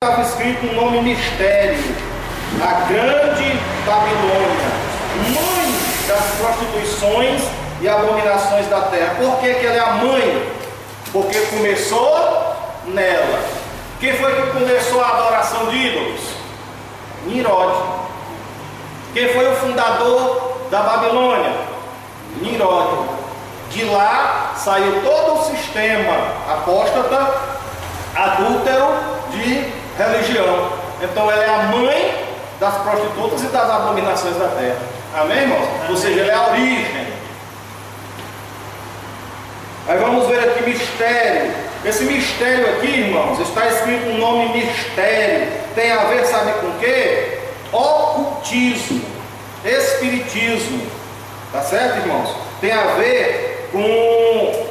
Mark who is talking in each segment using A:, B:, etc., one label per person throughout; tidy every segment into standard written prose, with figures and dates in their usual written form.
A: estava escrito um nome mistério: a grande Babilônia, mãe das prostituições e abominações da terra. Por que ela é a mãe? Porque começou nela. Quem foi que começou a adoração de ídolos? Nimrod. Quem foi o fundador da Babilônia? Nimrod. De lá saiu todo o sistema apóstata, adúltero de religião. Então ela é a mãe das prostitutas e das abominações da terra. Amém, irmãos? Ou seja, ela é a origem. Aí vamos ver aqui mistério. Esse mistério aqui, irmãos, está escrito um nome mistério. Tem a ver, sabe com o quê? Ocultismo, espiritismo. Tá certo, irmãos? Tem a ver com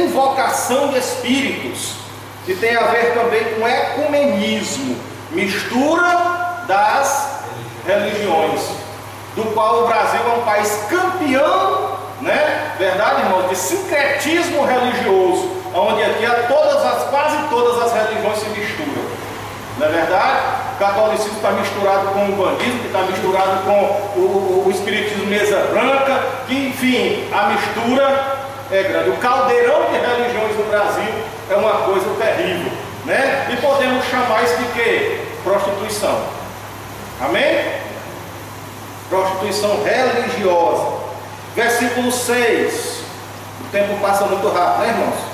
A: invocação de espíritos. E tem a ver também com ecumenismo, mistura das religiões, do qual o Brasil é um país campeão, né? Verdade, irmãos, de sincretismo religioso, onde aqui quase todas as religiões se misturam. Não é verdade? O catolicismo está misturado com o bandismo, que está misturado com o espiritismo mesa branca, que enfim, a mistura é grande. O caldeirão de religiões no Brasil é uma coisa terrível, né? E podemos chamar isso de quê? Prostituição. Amém? Prostituição religiosa. Versículo 6. O tempo passa muito rápido, né, irmãos?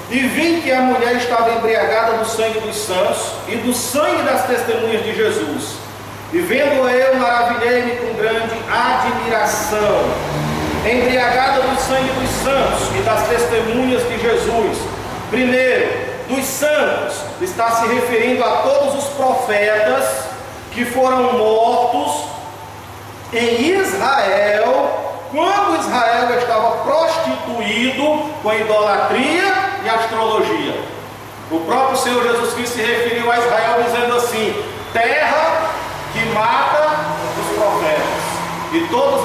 A: E vi que a mulher estava embriagada do sangue dos santos e do sangue das testemunhas de Jesus. E vendo eu, maravilhei-me com grande admiração. Embriagada do sangue dos santos e das testemunhas de Jesus. Primeiro, dos santos, está se referindo a todos os profetas que foram mortos em Israel, quando Israel estava prostituído com idolatria e astrologia. O próprio Senhor Jesus Cristo se referiu a Israel dizendo assim: terra que mata os profetas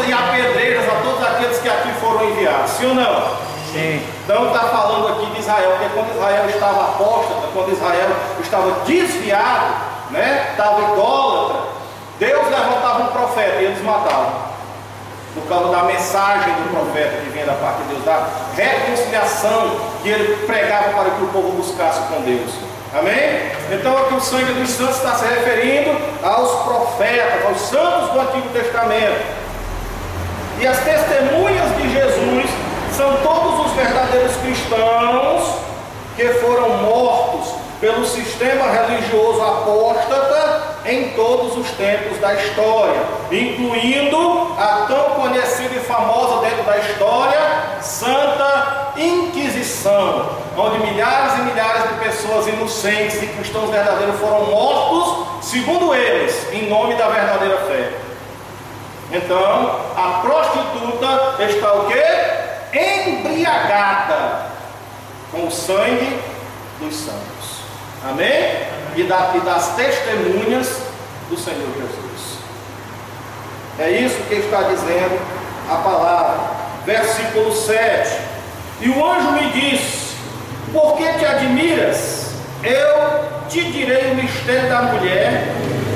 A: e apedreiras a todos aqueles que aqui foram enviados. Sim ou não? Sim. Então está falando aqui de Israel, porque quando Israel estava apóstata, quando Israel estava desviado, né, estava idólatra, Deus levantava um profeta e eles matavam. Por causa da mensagem do profeta que vinha da parte de Deus, da reconciliação que ele pregava para que o povo buscasse com Deus. Amém? Então aqui o sangue dos santos está se referindo aos profetas, aos santos do Antigo Testamento. E as testemunhas de Jesus são todos os verdadeiros cristãos que foram mortos pelo sistema religioso apóstata em todos os tempos da história, incluindo a tão conhecida e famosa dentro da história Santa Inquisição, onde milhares e milhares de pessoas inocentes e cristãos verdadeiros foram mortos, segundo eles, em nome da verdadeira fé. Então, a prostituta está o quê? Embriagada com o sangue dos santos. Amém? E das testemunhas do Senhor Jesus. É isso que está dizendo a palavra. Versículo 7. E o anjo me disse: por que te admiras? Eu te direi o mistério da mulher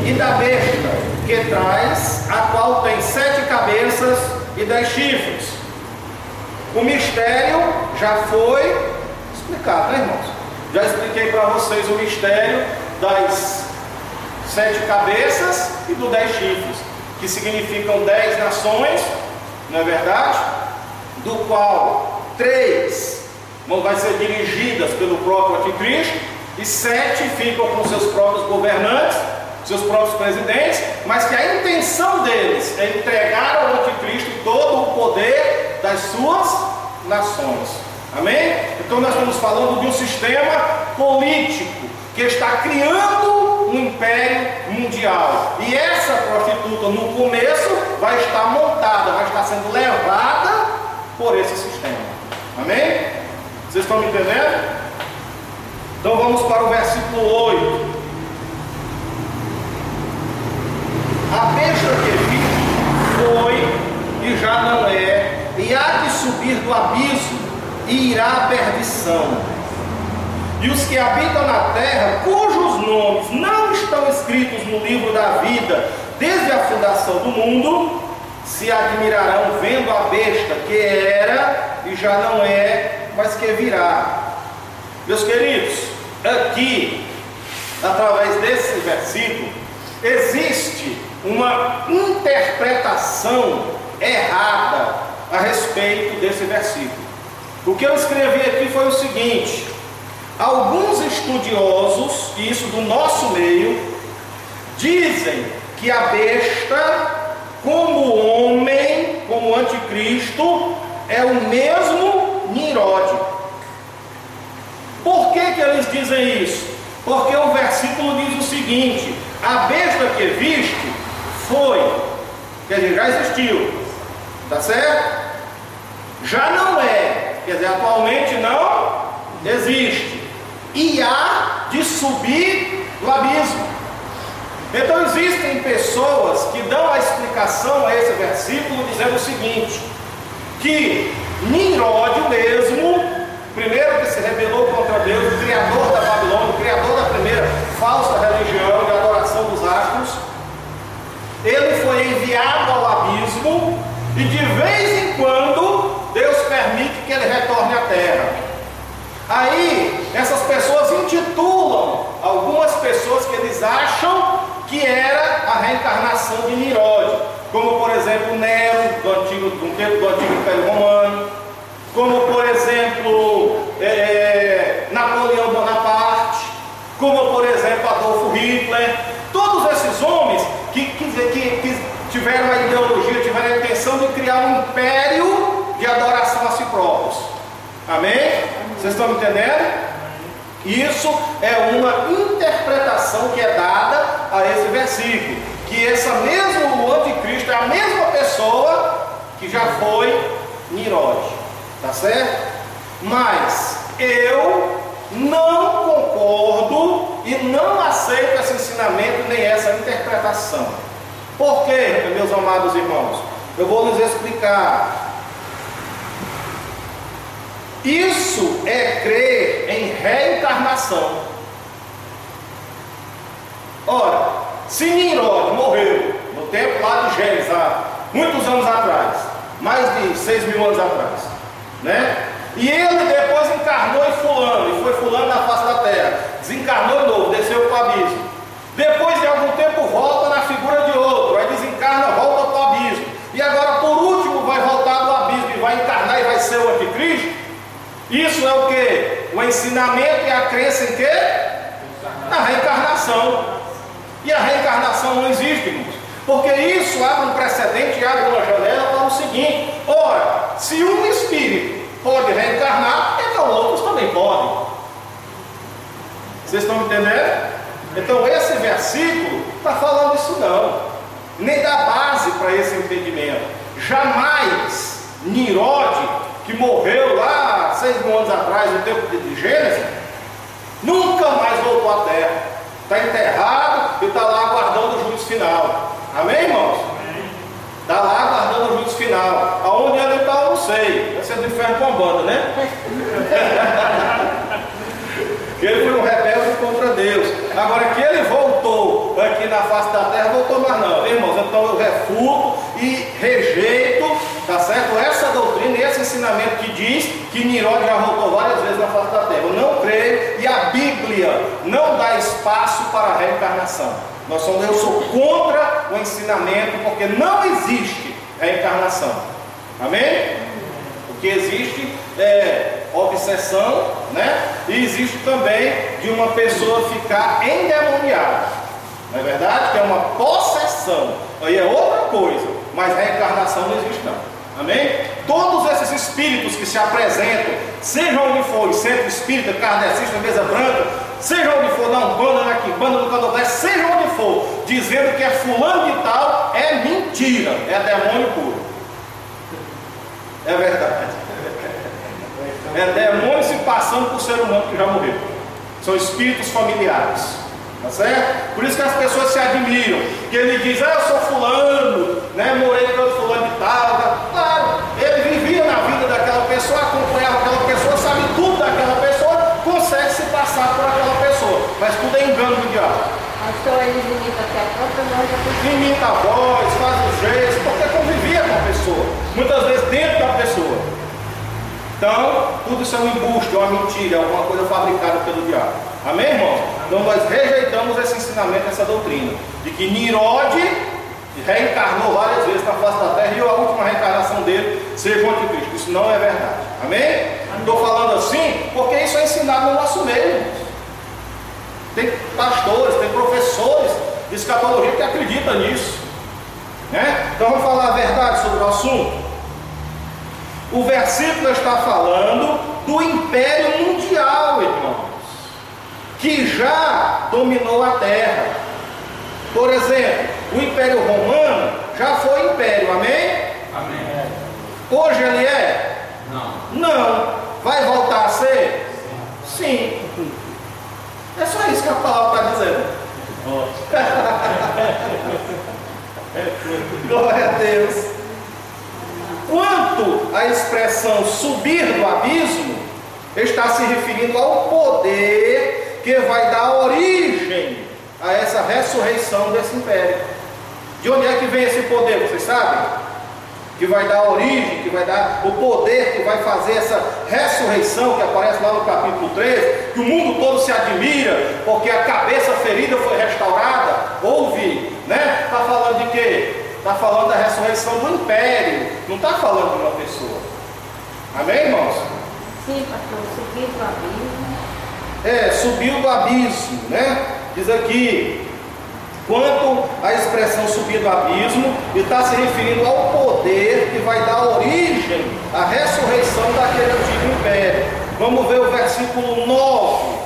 A: e da besta que traz, a qual tem 7 cabeças e 10 chifres. O mistério já foi explicado, né, irmãos? Já expliquei para vocês o mistério das 7 cabeças e dos 10 chifres, que significam 10 nações, não é verdade? Do qual 3 vão ser dirigidas pelo próprio anticristo, e 7 ficam com seus próprios governantes, seus próprios presidentes, mas que a intenção deles é entregar ao anticristo todo o poder das suas nações. Amém? Então nós estamos falando de um sistema político que está criando um império mundial. E essa prostituta no começo vai estar montada, vai estar sendo levada por esse sistema. Amém? Vocês estão me entendendo? Então vamos para o versículo 8. A besta que vi foi e já não é, e há de subir do abismo e irá à perdição. e os que habitam na terra, cujos nomes não estão escritos no livro da vida desde a fundação do mundo, se admirarão vendo a besta que era e já não é, mas que virá. Meus queridos, aqui, através desse versículo, existe uma interpretação errada a respeito desse versículo. O que eu escrevi aqui foi o seguinte: alguns estudiosos, e isso do nosso meio, dizem que a besta, como homem, como anticristo, é o mesmo Nimrod. Por que eles dizem isso? Porque o versículo diz o seguinte: a besta que viste foi, quer dizer, já existiu, tá certo? Já não é, quer dizer, atualmente não existe, e há de subir do abismo. Então existem pessoas que dão a explicação a esse versículo dizendo o seguinte: que Nimrod mesmo, primeiro que se rebelou contra Deus, o criador da Babilônia, o criador da primeira falsa religião de adoração dos astros, ele foi enviado ao abismo e de vez em quando Deus permite que ele retorne à terra. Aí essas pessoas intitulam algumas pessoas que eles acham que era a reencarnação de Nimrod, como por exemplo Nero, do antigo Império Romano, como por exemplo Napoleão Bonaparte, como por exemplo Adolfo Hitler. Todos esses homens que tiveram a ideologia, tiveram a intenção de criar um império de adoração a si próprios. Amém? Vocês estão entendendo? Isso é uma interpretação que é dada a esse versículo, que esse mesmo anticristo é a mesma pessoa que já foi Nimrod, tá certo? Mas eu não concordo e não aceito esse ensinamento nem essa interpretação. Por quê, meus amados irmãos? Eu vou lhes explicar. Isso é crer em reencarnação. Ora, se Nimrod morreu no tempo lá de Gênesis, há muitos anos atrás, mais de 6.000 anos atrás, né? E ele depois encarnou em fulano, e foi fulano na face da terra, desencarnou de novo, desceu para o abismo. Depois de algum tempo volta na figura de outro, aí desencarna, volta para o abismo. E agora por último vai voltar do abismo e vai encarnar e vai ser o anticristo. Isso é o que? O ensinamento e a crença em quê? Na reencarnação. E a reencarnação não existe, irmãos, porque isso abre um precedente e abre uma janela para o seguinte: ora, se um espírito pode reencarnar, então outros também podem. Vocês estão entendendo? Então esse versículo está falando isso não, nem dá base para esse entendimento. Jamais Nimrod, que morreu lá 6.000 anos atrás, no tempo de Gênesis, nunca mais voltou à terra. Está enterrado e está lá aguardando o juízo final. Amém, irmãos? Está lá aguardando o juízo final. Aonde ele está, eu não sei. Vai ser do inferno com a banda, né? Que ele foi um rebelde contra Deus. Agora que ele voltou aqui na face da terra, voltou mais não, irmãos. Então eu refuto e rejeito, tá certo? Essa doutrina e esse ensinamento que diz que Nimrod já voltou várias vezes na face da terra. Eu não creio, e a Bíblia não dá espaço para a reencarnação. Eu sou contra o ensinamento, porque não existe reencarnação. Amém? O que existe é obsessão, né? E existe também de uma pessoa ficar endemoniada. Não é verdade? Que é uma possessão. Aí é outra coisa. Mas reencarnação não existe não. Amém? Todos esses espíritos que se apresentam, seja onde for, centro espírita, kardecista, mesa branca, seja onde for, na Umbanda, na Quimbanda, no Candomblé, seja onde for, dizendo que é fulano de tal, é mentira, é demônio puro. É verdade. É demônio se passando por ser humano que já morreu. São espíritos familiares. Tá certo? Por isso que as pessoas se admiram. Que ele diz: eu sou fulano, né? Morei com fulano de tal. Claro, ele vivia na vida daquela pessoa, acompanhava aquela pessoa, sabe tudo daquela pessoa, consegue se passar
B: Pastor, eles imitam até a própria voz da pessoa.
A: Imita a voz, faz os gestos, porque convivia com a pessoa, muitas vezes dentro da pessoa. Então, tudo isso é um embuste, uma mentira, alguma coisa fabricada pelo diabo. Amém, irmão? Então nós rejeitamos esse ensinamento, essa doutrina, de que Nirode reencarnou várias vezes na face da terra e a última reencarnação dele seja o anticristo. Isso não é verdade. Amém? Estou falando assim porque isso é ensinado no nosso meio. Tem pastores, tem professores de escatologia que acreditam nisso, né? Então vamos falar a verdade sobre o assunto. O versículo está falando do Império Mundial, irmãos, que já dominou a terra. Por exemplo, o Império Romano já foi império, amém?
C: Amém.
A: Hoje ele é?
C: Não.
A: Não. Vai voltar a ser? Sim. É só isso que a palavra está dizendo. Glória a Deus. Quanto à expressão subir do abismo, está se referindo ao poder que vai dar origem a essa ressurreição desse império. De onde é que vem esse poder? Vocês sabem? Que vai dar origem, que vai dar o poder, que vai fazer essa ressurreição que aparece lá no capítulo 13, que o mundo todo se admira, porque a cabeça ferida foi restaurada. Ouve, né? Está falando de quê? Está falando da ressurreição do império, não está falando de uma pessoa. Amém, irmãos?
B: Sim, pastor, subiu do abismo.
A: Subiu do abismo, né? Diz aqui, quanto à expressão subir do abismo, está se referindo ao poder que vai dar origem à ressurreição daquele antigo império. Vamos ver o versículo 9.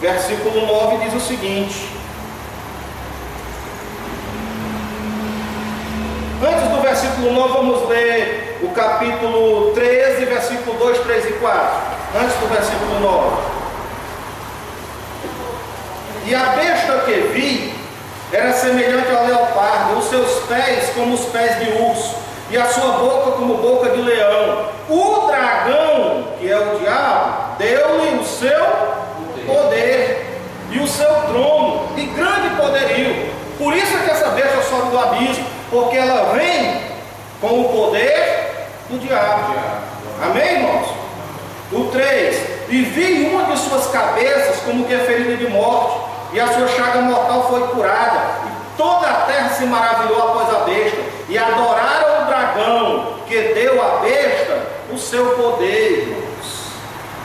A: Versículo 9 diz o seguinte: antes do versículo 9, vamos ler o capítulo 13, versículo 2, 3 e 4. Antes do versículo 9. E a besta que vi era semelhante ao leopardo, os seus pés como os pés de urso, e a sua boca como boca de leão. O dragão, que é o diabo, deu-lhe o seu poder e o seu trono, e grande poderio. Por isso é que essa besta sobe do abismo, porque ela vem com o poder do diabo. Amém, irmãos? O 3: e vi uma de suas cabeças como que é ferida de morte, e a sua chaga mortal foi curada, e toda a terra se maravilhou após a besta, e adoraram o dragão, que deu à besta o seu poder, irmãos.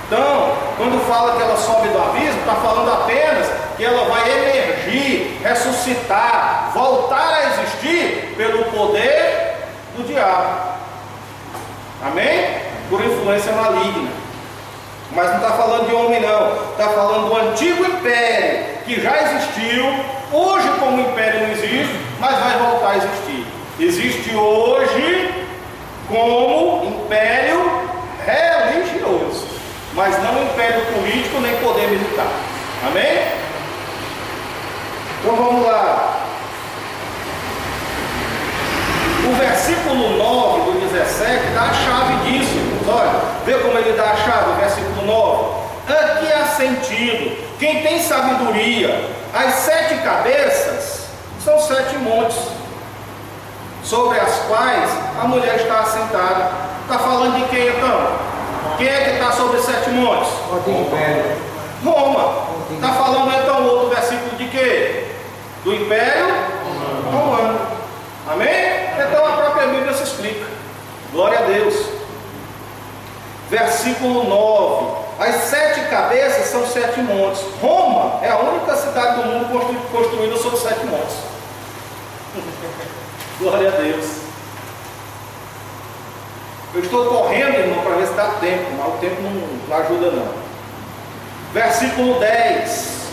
A: Então, quando fala que ela sobe do abismo, está falando apenas que ela vai emergir, ressuscitar, voltar a existir pelo poder do diabo. Amém? Por influência maligna. Mas não está falando de homem não, está falando do antigo império, que já existiu, hoje como império não existe, mas vai voltar a existir. Existe hoje como império religioso, mas não império político nem poder militar. Amém? Então vamos lá. O versículo 9 do 17 dá a chave disso. Olha, vê como ele dá a chave, o versículo 9. Aqui há sentido. Quem tem sabedoria, as 7 cabeças são 7 montes, sobre as quais a mulher está assentada. Está falando de quem então? Quem é que está sobre os 7 montes? Roma. Está falando então o outro versículo de quê? Do Império Romano. Amém? Então a própria Bíblia se explica. Glória a Deus. Versículo 9. As 7 cabeças são 7 montes. Roma é a única cidade do mundo construída sobre 7 montes. Glória a Deus. Eu estou correndo, irmão, para ver se dá tempo, mas o tempo não ajuda não. Versículo 10.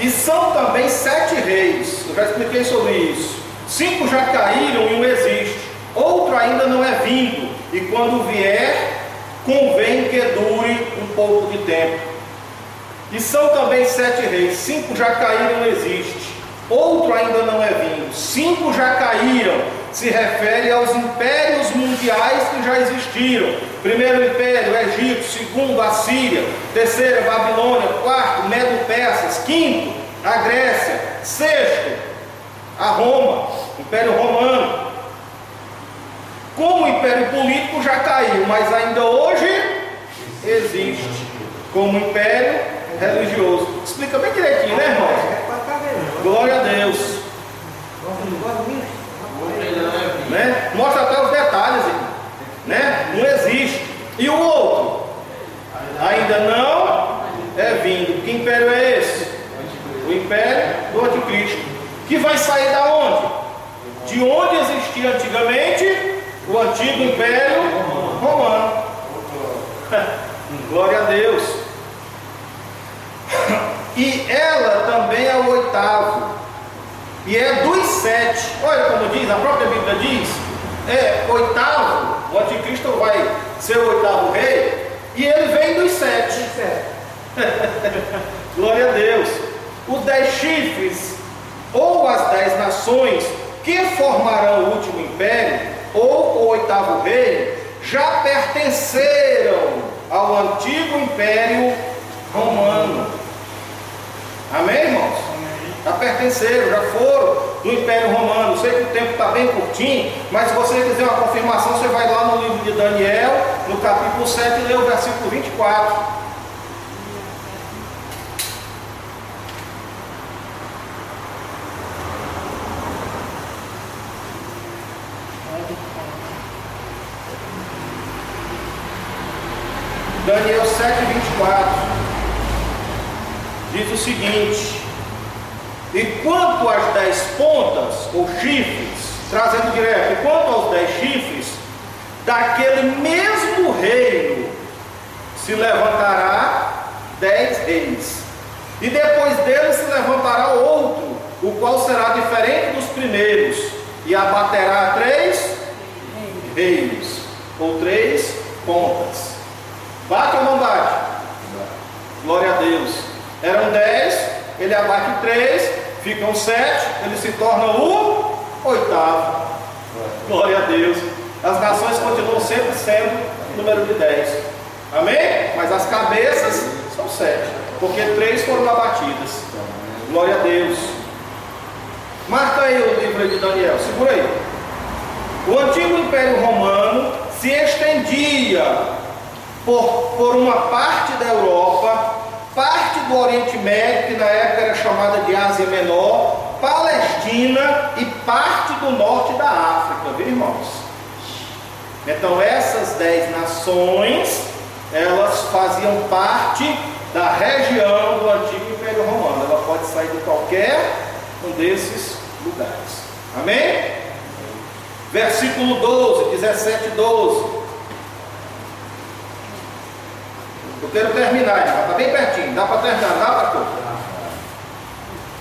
A: E são também 7 reis. Eu já expliquei sobre isso. 5 já caíram e um existe. Outro ainda não é vindo. E quando vier, convém que dure um pouco de tempo. E são também 7 reis. 5 já caíram e não existe. Outro ainda não é vindo. 5 já caíram. Se refere aos impérios mundiais que já existiram. Primeiro império, Egito. Segundo, Assíria. Terceiro, Babilônia. Quarto, Quinto, a Grécia. Sexto, a Roma, Império Romano. Como o Império Político já caiu, mas ainda hoje existe como Império Religioso. Explica bem direitinho, né, irmãos? Glória a Deus. Né? Mostra até os detalhes, né? Não existe. E o outro? Ainda não é vindo. Que império é esse? O império do Anticristo. Que vai sair da onde? De onde existia antigamente o antigo Império Romano. Glória a Deus. E ela também é o oitavo. E é dos 7. Olha como diz, a própria Bíblia diz, oitavo, o anticristo vai ser o oitavo rei, e ele vem dos 7. Glória a Deus. Os 10 chifres, ou as 10 nações, que formarão o último império, ou o oitavo rei, já pertenceram ao antigo Império Romano. Amém, irmãos? Já pertenceram, já foram do Império Romano. Eu sei que o tempo está bem curtinho, mas se você quiser uma confirmação, você vai lá no livro de Daniel, no capítulo 7, e lê o versículo 24. Daniel 7, 24 diz o seguinte: e quanto às 10 pontas, ou chifres, trazendo direto, e quanto aos 10 chifres, daquele mesmo reino se levantará 10 reis, e depois dele se levantará outro, o qual será diferente dos primeiros, e abaterá 3 reinos, ou 3 pontas. Bate ou não bate? Glória a Deus. Eram 10, ele abate 3, ficam 7, ele se torna o oitavo. Glória a Deus. As nações continuam sempre sendo o número de 10. Amém? Mas as cabeças são 7, porque 3 foram abatidas. Glória a Deus. Marca aí o livro de Daniel, segura aí. O antigo Império Romano se estendia por uma parte da Europa, parte do Oriente Médio, que na época era chamada de Ásia Menor, Palestina e parte do norte da África, viu, irmãos? Então essas 10 nações, elas faziam parte da região do antigo Império Romano. Ela pode sair de qualquer um desses lugares. Amém? Versículo 12, 17 e 12. Eu quero terminar, está bem pertinho, dá para terminar, dá para tudo.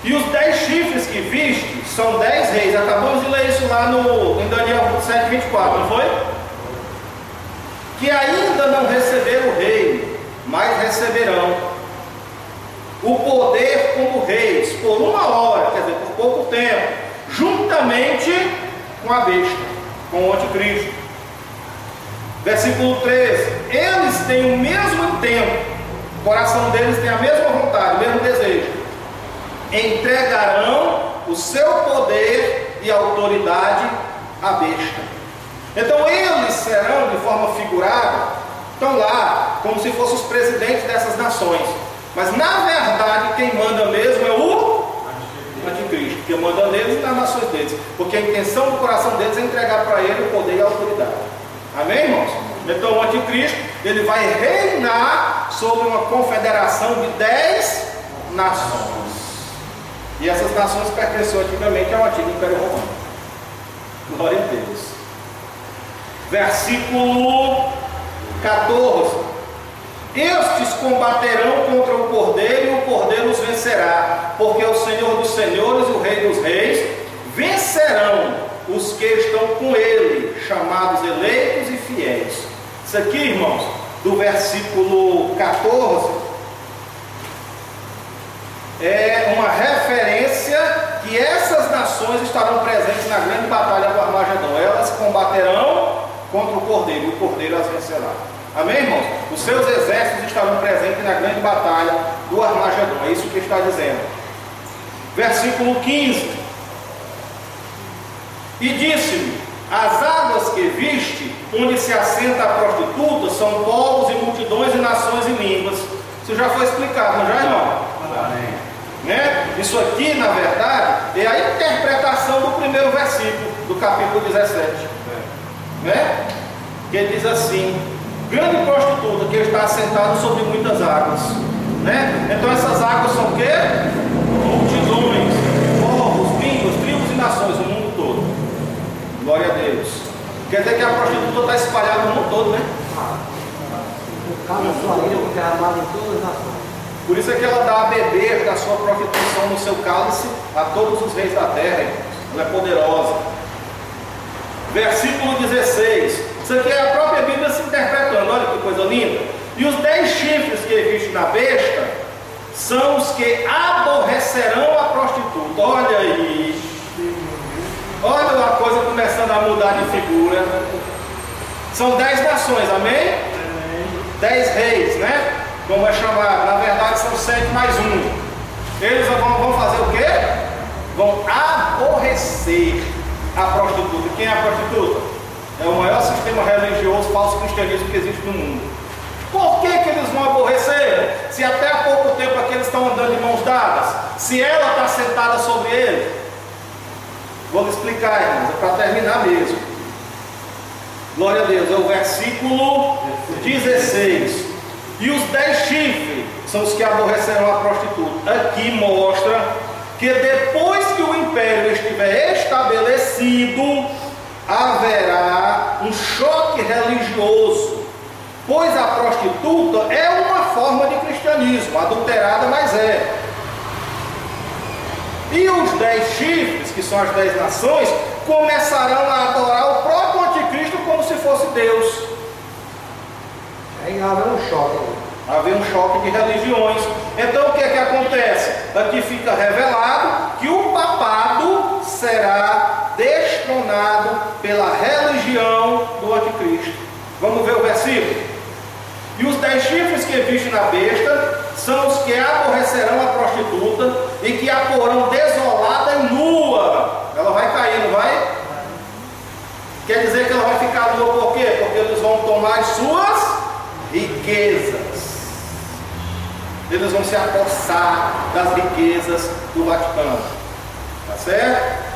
A: E os 10 chifres que viste são 10 reis. Acabamos de ler isso lá em Daniel 7, 24, não foi? Que ainda não receberam o reino, mas receberão o poder como reis por uma hora, quer dizer, por pouco tempo, juntamente com a besta, com o anticristo. Versículo 13: eles têm o mesmo intento, o coração deles tem a mesma vontade, o mesmo desejo. Entregarão o seu poder e autoridade à besta. Então eles serão, de forma figurada, estão lá como se fossem os presidentes dessas nações, mas na verdade quem manda mesmo é o anticristo, que manda neles e nas nações deles, porque a intenção do coração deles é entregar para ele o poder e a autoridade. Amém, irmãos? Então o anticristo, ele vai reinar sobre uma confederação de 10 nações. E essas nações pertenciam antigamente ao antigo Império Romano. Glória a Deus. Versículo 14: estes combaterão contra o Cordeiro e o Cordeiro os vencerá, porque o Senhor dos Senhores e o Rei dos Reis vencerão os que estão com ele, chamados eleitos e fiéis. Isso aqui, irmãos, do versículo 14, é uma referência que essas nações estarão presentes na grande batalha do Armagedon. Elas combaterão contra o Cordeiro e o Cordeiro as vencerá. Amém, irmãos? Os seus exércitos estarão presentes na grande batalha do Armagedon. É isso que está dizendo. Versículo 15. E disse-me: as águas que viste, onde se assenta a prostituta, são povos e multidões e nações e línguas. Isso já foi explicado, não já, irmão? Amém. Né? Isso aqui, na verdade, é a interpretação do primeiro versículo do capítulo 17. Né? Que ele diz assim: grande prostituta que está assentada sobre muitas águas. Né? Então essas águas são o quê? Multidões, povos, línguas, tribos e nações, o mundo todo. Glória a Deus. Quer dizer que a prostituta está espalhada no mundo todo, né? Por isso é que ela dá a beber da sua prostituição no seu cálice a todos os reis da terra. Ela é poderosa. Versículo 16. Isso aqui é a própria Bíblia se interpretando. Olha que coisa linda. E os 10 chifres que existe na besta são os que aborrecerão a prostituta. Olha aí. Olha uma coisa começando a mudar de figura. São 10 nações, amém? 10 reis, né? Como é chamado. Na verdade são 7 mais 1. Eles vão fazer o quê? Vão aborrecer a prostituta. Quem é a prostituta? É o maior sistema religioso falso cristianismo que existe no mundo. Por que eles vão aborrecer? Se até há pouco tempo aqui eles estão andando de mãos dadas. Se ela está sentada sobre ele. Vou lhe explicar, irmãos, é para terminar mesmo. Glória a Deus, é o versículo 16. E os 10 chifres são os que aborrecerão a prostituta. Aqui mostra que depois que o império estiver estabelecido, haverá um choque religioso, pois a prostituta é uma forma de cristianismo, adulterada, mas é. E os 10 chifres, que são as 10 nações, começarão a adorar o próprio anticristo como se fosse Deus.
C: Aí haverá um choque.
A: Haver um choque de religiões. Então o que é que acontece? Aqui fica revelado que o papado será destronado pela religião do anticristo. Vamos ver o versículo? E os 10 chifres que viste na besta são os que aborrecerão a prostituta e que a porão desolada e nua. Ela vai cair, não vai? Quer dizer que ela vai ficar nua por quê? Porque eles vão tomar as suas riquezas. Eles vão se apossar das riquezas do Vaticano. Tá certo?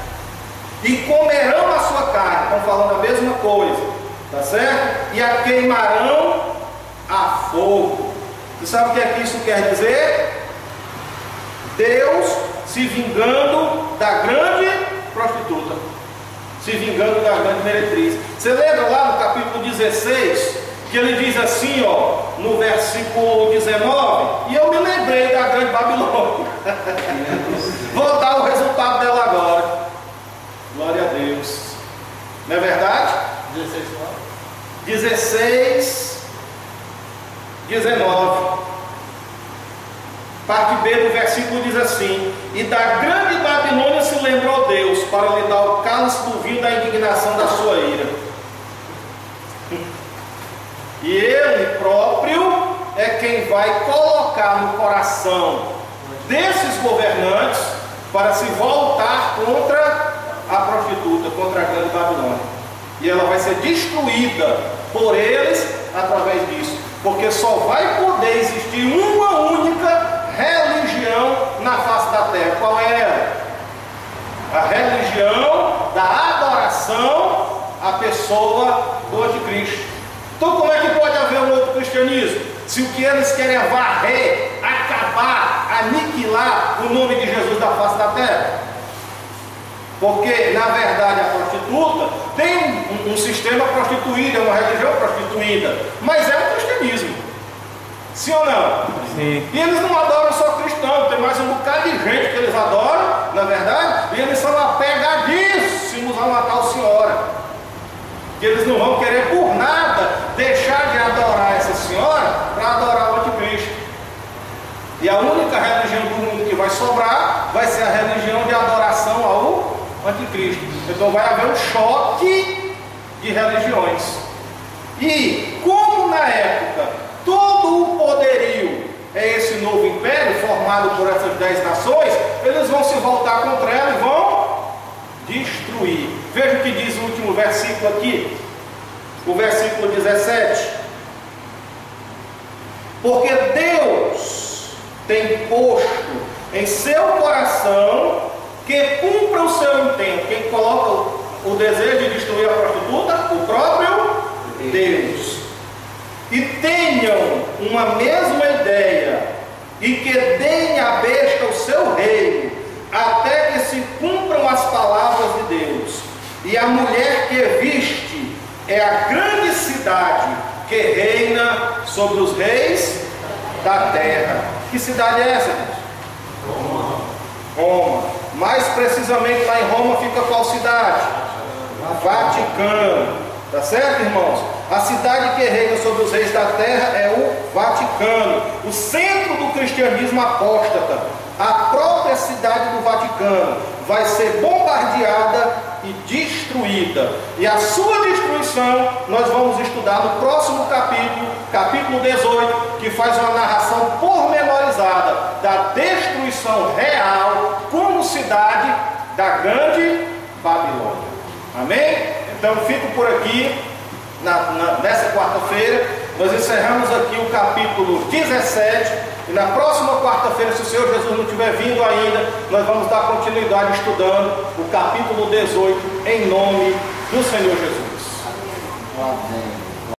A: E comerão a sua carne. Estão falando a mesma coisa. Tá certo? E a queimarão a fogo. Você sabe o que é que isso quer dizer? Deus se vingando da grande prostituta, se vingando da grande meretriz. Você lembra lá no capítulo 16, que ele diz assim, ó, no versículo 19, e eu me lembrei da grande Babilônia. Vou dar o resultado dela agora. Glória a Deus. Não é verdade? 16, 19. Parte B do versículo diz assim: e da grande Babilônia se lembrou Deus para lhe dar o cálice do vinho da indignação da sua ira. E Ele próprio é quem vai colocar no coração desses governantes para se voltar contra a prostituta, contra a grande Babilônia. E ela vai ser destruída por eles através disso, porque só vai poder existir uma única religião na face da terra. Qual é ela? A religião da adoração à pessoa do anticristo. Então como é que pode haver um outro cristianismo? Se o que eles querem é varrer, acabar, aniquilar o nome de Jesus da face da terra. Porque na verdade a prostituta tem um sistema prostituído, é uma religião prostituída, mas é um cristianismo. Sim ou não? Sim. E eles não adoram só cristão, tem mais um bocado de gente que eles adoram, na verdade, e eles são apegadíssimos a uma tal senhora. Que eles não vão querer por nada deixar de adorar essa senhora para adorar o anticristo. E a única religião do mundo que vai sobrar vai ser a religião de adoração ao anticristo. Então vai haver um choque de religiões. E como na naquela época todo o poderio é esse novo império formado por essas 10 nações, eles vão se voltar contra ela e vão destruir. Veja o que diz o último versículo aqui, o versículo 17. Porque Deus tem posto em seu coração que cumpra o seu intento. Quem coloca o desejo de destruir a prostituta? O próprio Deus. E tenham uma mesma ideia, e que deem à besta o seu reino, até que se cumpram as palavras de Deus. E a mulher que viste é a grande cidade que reina sobre os reis da terra. Que cidade é essa, gente? Roma. Mais precisamente lá em Roma fica qual cidade? Vaticano. Tá certo, irmãos? A cidade que reina sobre os reis da terra é o Vaticano, o centro do cristianismo apóstata. A própria cidade do Vaticano vai ser bombardeada e destruída. E a sua destruição nós vamos estudar no próximo capítulo, capítulo 18, que faz uma narração pormenorizada da destruição real como cidade da grande Babilônia. Amém? Então fico por aqui. Nessa quarta-feira nós encerramos aqui o capítulo 17, e na próxima quarta-feira, se o Senhor Jesus não tiver vindo ainda, nós vamos dar continuidade estudando o capítulo 18 em nome do Senhor Jesus.
C: Amém.